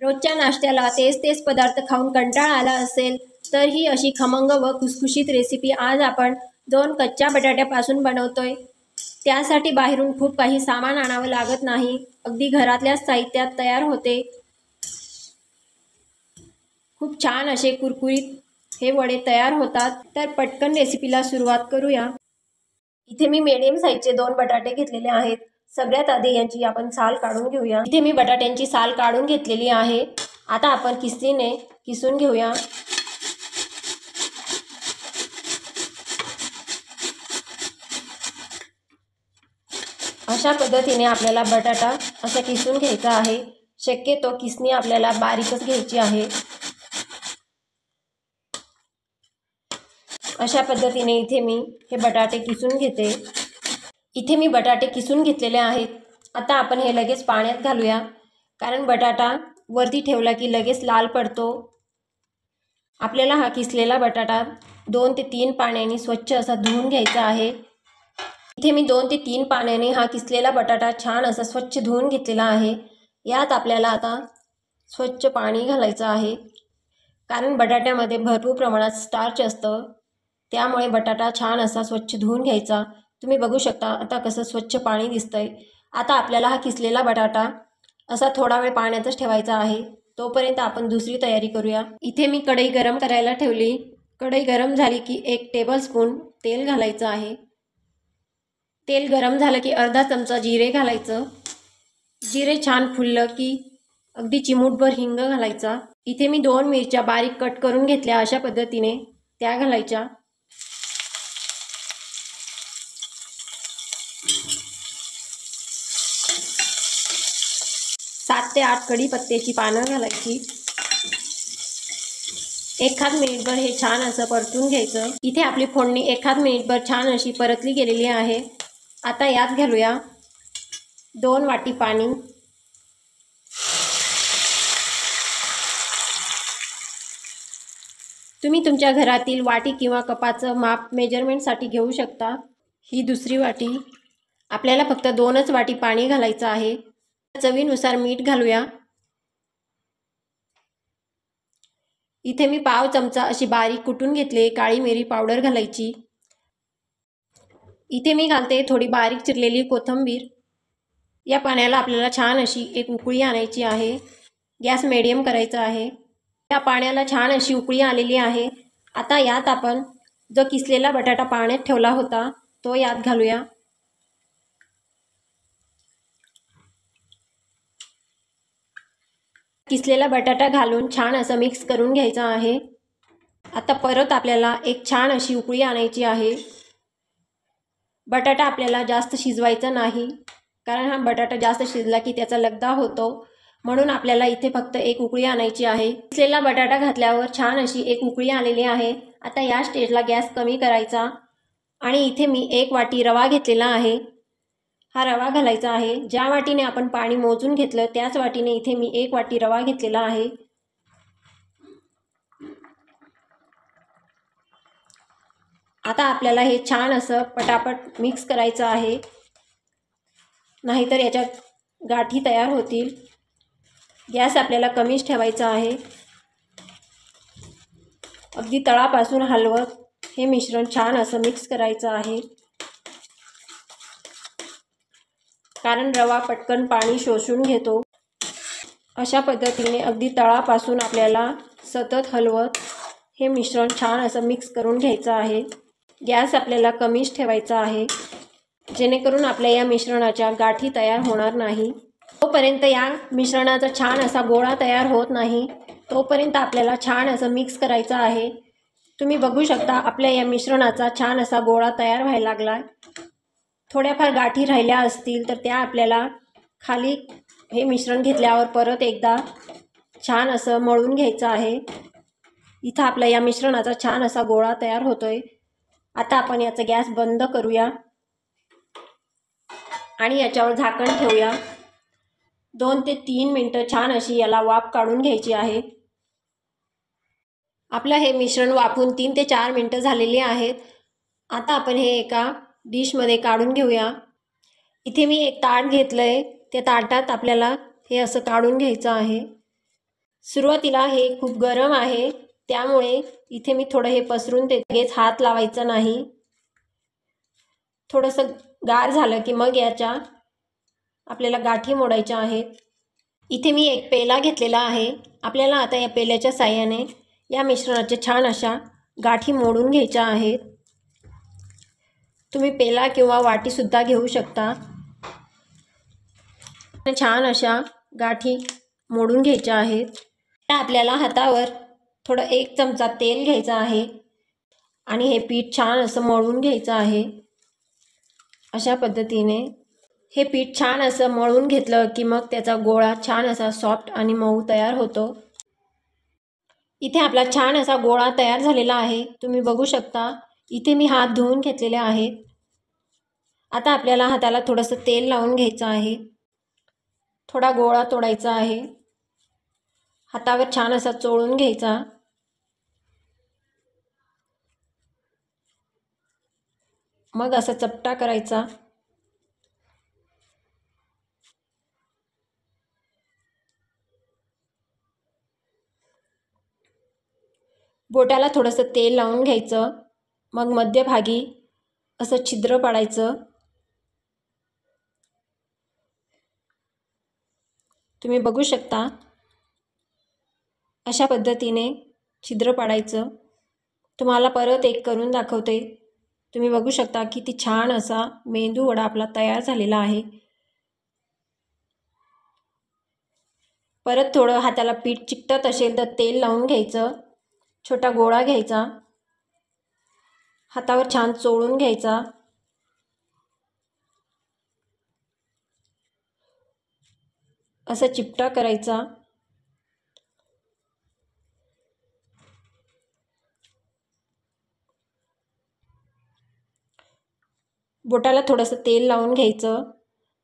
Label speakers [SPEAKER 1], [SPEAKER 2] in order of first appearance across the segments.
[SPEAKER 1] रोजच्या नाश्त्याला तेच तेच पदार्थ खाऊन कंटाळा आला असेल तर ही अशी खमंग व खुसखुशीत रेसिपी आज आपण 2 कच्च्या बटाट्यापासून बनवतोय। त्यासाठी बाहेरून खूप काही सामान आणावं लागत नाही, अगदी घरातल्या साहित्यात तयार होते। खूप छान असे कुरकुरीत हे वडे तयार होतात। तर पटकन रेसिपीला सुरुवात करूया। इथे मी मीडियम साईजचे 2 बटाटे घेतलेले आहेत। सगळ्यात आधी यांची आपण साल काढून घेऊया। इथे मी बटाट्यांची साल काढून घेतलेली आहे। आता आपण किसणीने किसून घेऊया। अशा पद्धतीने आपल्याला बटाटा असा किसून घ्यायचा आहे। शक्यतो किसणी आपल्याला बारीकच घ्यायची आहे। अशा पद्धतीने इथे मी हे बटाटे किसून घेते। इथे मी बटाटे किसून घेतलेले आहेत। आता आपण हे लगेच पाण्यात घालूया, कारण बटाटा वरती ठेवला की लगेच लाल पडतो। आपल्याला हा किसलेला बटाटा 2 ते 3 पाण्याने स्वच्छ असा धुवून घ्यायचा आहे। इथे मी 2 ते 3 पाण्याने हा किसलेला बटाटा छान असा स्वच्छ धुवून घेतलेला आहे। यात आपल्याला आता स्वच्छ पाणी घालायचं आहे, कारण बटाट्यामध्ये भरपूर प्रमाणात स्टार्च असतं, त्यामुळे बटाटा छान असा स्वच्छ धुवून घ्यायचा। तुम्ही बघू शकता आता कसं स्वच्छ पाणी दिसतंय। आता आपल्याला हा किसलेला बटाटा असा थोडा वेळ पाण्यातच ठेवायचा आहे, तोपर्यंत आपण दुसरी तयारी करूया। इथे मी कढई गरम करायला ठेवली। कढई गरम झाली की 1 टेबलस्पून तेल घालायचं आहे। तेल गरम झालं की अर्धा चमचा जिरे घालायचं। जिरे छान फुललं की अगदी चिमूटभर हिंग घालायचा। इथे मी 2 मिरच्या बारीक कट करून घेतल्या, अशा पद्धतीने त्या घालायच्या। 7 ते 8 कढीपत्त्याची पानं घालायची। एखाद मिनिटभर हे छान असं परतून घ्यायचं। इथे आपली फोडणी एखाद मिनिटभर छान अशी परतली गेलेली आहे। आता यात घालूया 2 वाटी पाणी। तुम्ही तुमच्या घरातील वाटी किंवा कपाचं माप मेजरमेंटसाठी घेऊ शकता। ही दुसरी वाटी। आपल्याला फक्त 2च वाटी पाणी घालायचं आहे। चवीनुसार मीठ घालूया। इथे मी पाव चमचा अशी बारीक कुटून घेतले काळी मिरी पावडर घालायची। इथे मी घालते थोडी बारीक चिरलेली कोथिंबीर। या पाण्याला आपल्याला छान अशी एक उकळी आणायची आहे। गॅस मीडियम करायचा आहे। या पाण्याला छान अशी उकळी आलेली आहे। आता यात आपण जो किसलेला बटाटा पाण्यात ठेवला होता तो यात घालूया। किसलेला बटाटा घालून छान असं मिक्स करून घ्यायचं आहे। आता परत आपल्याला एक छान अशी उकळी आणायची आहे। बटाटा आपल्याला जास्त शिजवायचा नाही, कारण हा बटाटा जास्त शिजला की त्याचा लगदा होतो, म्हणून आपल्याला इथे फक्त एक उकळी आणायची आहे। किसलेला बटाटा घातल्यावर छान अशी एक उकळी आलेली आहे। आता या स्टेजला गॅस कमी करायचा आणि इथे मी 1 वाटी रवा घेतलेला आहे। हा रवा घालायचा आहे। ज्या वाटीने आपण पाणी मोजून घेतलं त्याच वाटीने इथे मी 1 वाटी रवा घेतलेला आहे। आता आपल्याला हे छान असं पटापट मिक्स करायचं आहे, नाहीतर याच्यात गाठी तयार होतील। गॅस आपल्याला कमीच ठेवायचा आहे। अगदी तळापासून हलवत हे मिश्रण छान असं मिक्स करायचं आहे, कारण रवा पटकन पाणी शोषून घेतो। अशा पद्धतीने अगदी तळापासून आपल्याला सतत हलवत हे मिश्रण छान असं मिक्स करून घ्यायचं आहे। गॅस आपल्याला कमीच ठेवायचा आहे, जेणेकरून आपल्या या मिश्रणाच्या गाठी तयार होणार नाही। तोपर्यंत या मिश्रणाचा छान असा गोळा तयार होत नाही, तोपर्यंत आपल्याला छान असं मिक्स करायचं आहे। तुम्ही बघू शकता आपल्या या मिश्रणाचा छान असा गोळा तयार व्हायला लागला। थोड्याफार गाठी राहिल्या असतील तर त्या आपल्याला खाली हे मिश्रण घेतल्यावर परत एकदा छान असं मळून घ्यायचं आहे। इथं आपल्या या मिश्रणाचा छान असा गोळा तयार होतोय। आता आपण याचा गॅस बंद करूया आणि याच्यावर झाकण ठेवूया। 2 ते 3 मिनिटं छान अशी याला वाफ काढून घ्यायची आहे। आपलं हे मिश्रण वाफून 3 ते 4 मिनिटं झालेली आहेत। आता आपण हे एका डिशमध्ये काढून घेऊया। इथे मी एक ताट घेतलंय, त्या ताटात आपल्याला हे असं काढून घ्यायचं आहे। सुरुवातीला हे खूप गरम आहे, त्यामुळे इथे मी थोडं हे पसरून देते. लगेच हात लावायचा नाही. थोडंसं गार झालं की मग याच्या आपल्याला गाठी मोडायच्या आहेत. इथे मी एक पेला घेतलेला आहे. आपल्याला आता या पेल्याच्या साहाय्याने या मिश्रणाच्या छान अशा गाठी मोडून घ्यायच्या आहेत. तुम्ही पेला किंवा वाटीसुद्धा घेऊ शकता. छान अशा गाठी मोडून घ्यायच्या आहेत. आपल्याला हातावर थोडं 1 चमचा तेल घ्यायचं आहे आणि हे पीठ छान असं मळून घ्यायचं आहे. अशा पद्धतीने हे पीठ छान असं मळून घेतलं की मग त्याचा गोळा छान असा सॉफ्ट आणि मऊ तयार होतो. इथे आपला छान असा गोळा तयार झालेला आहे. तुम्ही बघू शकता. इथे मी हात धुवून घेतलेले आहेत. आता आपल्याला हाताला थोडंसं तेल लावून घ्यायचं आहे. थोडा गोळा तोडायचा आहे. हातावर छान असा चोळून घ्यायचा. मग असा चपटा करायचा. बोटाला थोडंसं तेल लावून घ्यायचं. मग मध्यभागी असं छिद्र पाडायचं. तुम्ही बघू शकता. अशा पद्धतीने छिद्र पाडायचं. तुम्हाला परत एक करून दाखवते. तुम्ही बघू शकता किती छान असा मेंदू वडा आपला तयार झालेला आहे. परत थोडं हाताला पीठ चिकटत असेल तर तेल लावून घ्यायचं. छोटा गोळा घ्यायचा. हातावर छान चोळून घ्यायचा. असं चिपटा करायचा. बोटाला थोडंसं तेल लावून घ्यायचं.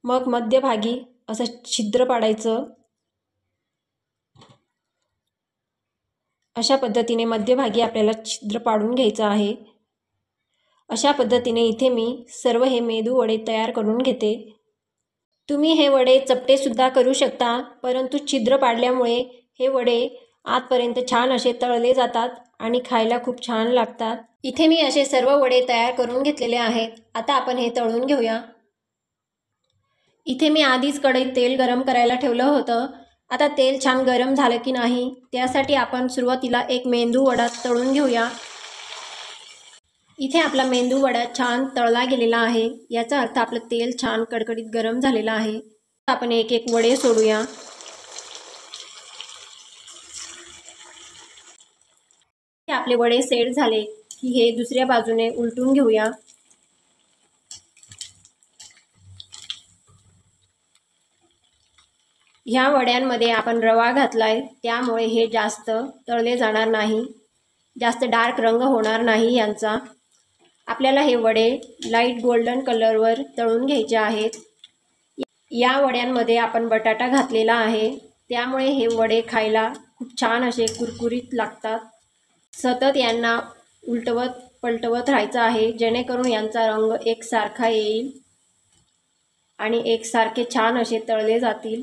[SPEAKER 1] मग मध्यभागी असं छिद्र पाडायचं. अशा पद्धतीने मध्यभागी आपल्याला छिद्र पाडून घ्यायचं आहे. अशा पद्धतीने इथे मी सर्व हे मेदू वडे तयार करून घेते. तुम्ही हे वडे चपटेसुद्धा करू शकता, परंतु छिद्र पाडल्यामुळे हे वडे आतपर्यंत छान असे तळले जातात आणि खायला खूप छान लागतात. इथे मी असे सर्व वडे तयार करून घेतलेले आहेत. आता आपण हे तळून घेऊया. इथे मी आधीच कढईत तेल गरम करायला ठेवलं होतं. आता तेल छान गरम झालं की नाही त्यासाठी आपण सुरुवातीला एक मेंदू वडा तळून घेऊया. इथे आपला मेंदू वडा छान तळला गेलेला आहे. याचा अर्थ आपलं तेल छान कडकडीत गरम झालेलं आहे. आपण एक एक वडे सोडूया. आपले वडे सेट झाले की हे दुसऱ्या बाजूने उलटून घेऊया. ह्या वड्यांमध्ये आपण रवा घातलाय त्यामुळे हे जास्त तळले जाणार नाही. जास्त डार्क रंग होणार नाही यांचा. आपल्याला हे वडे लाईट गोल्डन कलरवर तळून घ्यायचे आहेत. या वड्यांमध्ये आपण बटाटा घातलेला आहे त्यामुळे हे वडे खायला खूप छान असे कुरकुरीत लागतात. सतत यांना उलटवत पलटवत राहायचं आहे जेणेकरून यांचा रंग एकसारखा येईल आणि एकसारखे छान असे तळले जातील.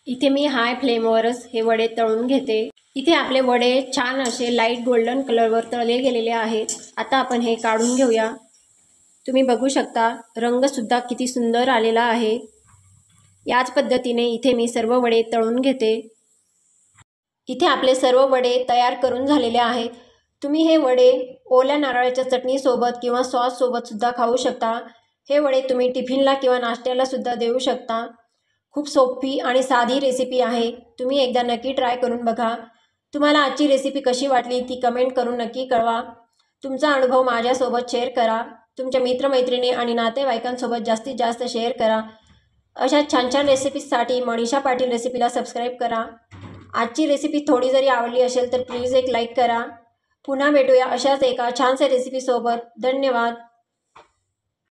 [SPEAKER 1] इथे मी हाय फ्लेमवरच हे वडे तळून घेते. इथे आपले वडे छान असे लाईट गोल्डन कलरवर तळले गेलेले आहेत. आता आपण हे काढून घेऊया. तुम्ही बघू शकता रंगसुद्धा किती सुंदर आलेला आहे. याच पद्धतीने इथे मी सर्व वडे तळून घेते. इथे आपले सर्व वडे तयार करून झालेले आहेत. तुम्ही हे वडे ओल्या नारळाच्या चटणीसोबत किंवा सॉससोबतसुद्धा खाऊ शकता. हे वडे तुम्ही टिफिनला किंवा नाश्त्यालासुद्धा देऊ शकता. खूप सोपी आणि साधी रेसिपी आहे. तुम्ही एकदा नक्की ट्राय करून बघा. तुम्हाला आजची रेसिपी कशी वाटली ती कमेंट करून नक्की कळवा. तुमचा अनुभव माझ्यासोबत शेअर करा. तुमच्या मित्रमैत्रिणी आणि नातेवाईकांसोबत जास्तीत जास्त शेअर करा. अशा छान छान रेसिपीजसाठी मनीषा पाटील रेसिपीला सबस्क्राईब करा. आजची रेसिपी थोडी जरी आवडली असेल तर प्लीज एक लाईक करा. पुन्हा भेटूया अशाच एका छानशा रेसिपीसोबत. धन्यवाद.